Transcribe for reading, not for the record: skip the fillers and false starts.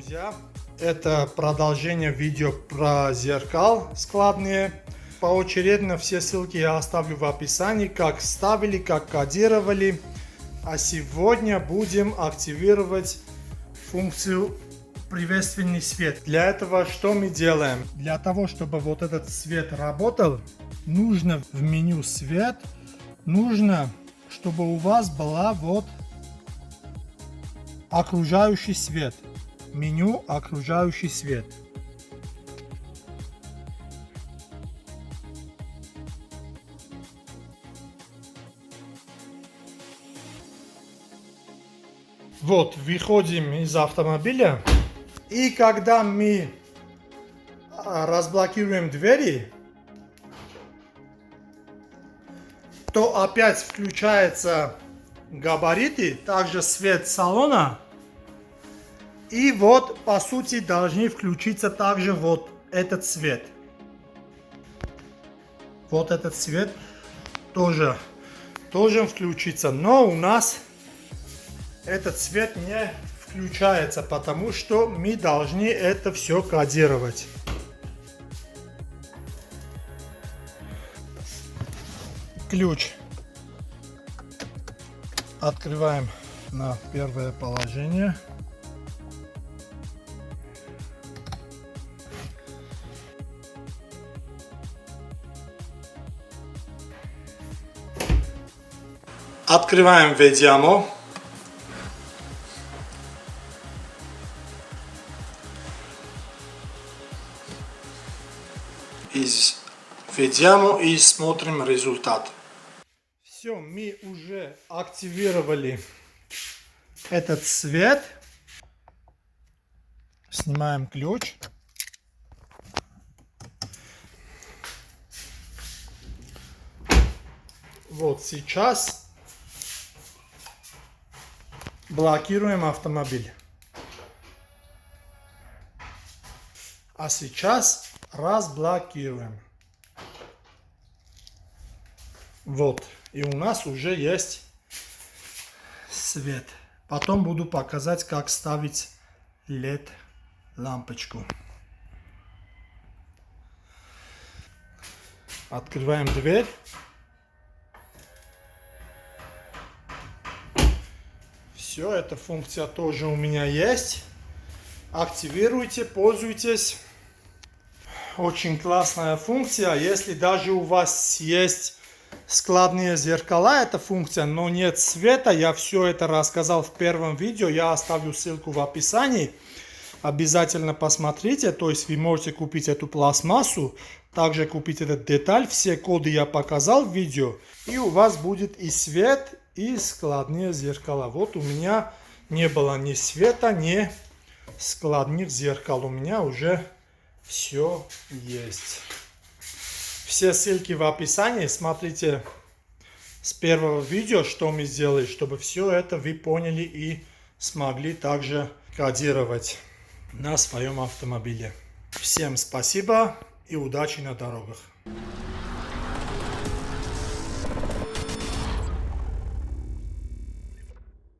друзья, это продолжение видео про зеркал складные. Поочередно все ссылки я оставлю в описании, как ставили, как кодировали. А сегодня будем активировать функцию приветственный свет. Для этого что мы делаем? Для того, чтобы вот этот свет работал, нужно в меню свет, нужно, чтобы у вас была вот окружающий свет. Меню окружающий свет. Вот, выходим из автомобиля. И когда мы разблокируем двери, то опять включаются габариты, также свет салона. И вот, по сути, должны включиться также вот этот свет. Вот этот свет тоже должен включиться. Но у нас этот свет не включается, потому что мы должны это все кодировать. Ключ открываем на первое положение. Открываем Vediamo. Из Vediamo и смотрим результат. Все, мы уже активировали этот свет. Снимаем ключ. Вот сейчас блокируем автомобиль. А сейчас разблокируем. Вот. И у нас уже есть свет. Потом буду показать, как ставить LED лампочку. Открываем дверь. Все, эта функция тоже у меня есть. Активируйте, пользуйтесь. Очень классная функция. Если даже у вас есть складные зеркала, эта функция, но нет света, я все это рассказал в первом видео. Я оставлю ссылку в описании. Обязательно посмотрите. То есть вы можете купить эту пластмассу, также купить этот деталь. Все коды я показал в видео. И у вас будет и свет, и складные зеркала. Вот у меня не было ни света, ни складных зеркал. У меня уже все есть. Все ссылки в описании. Смотрите с первого видео, что мы сделали, чтобы все это вы поняли и смогли также кодировать на своем автомобиле. Всем спасибо и удачи на дорогах.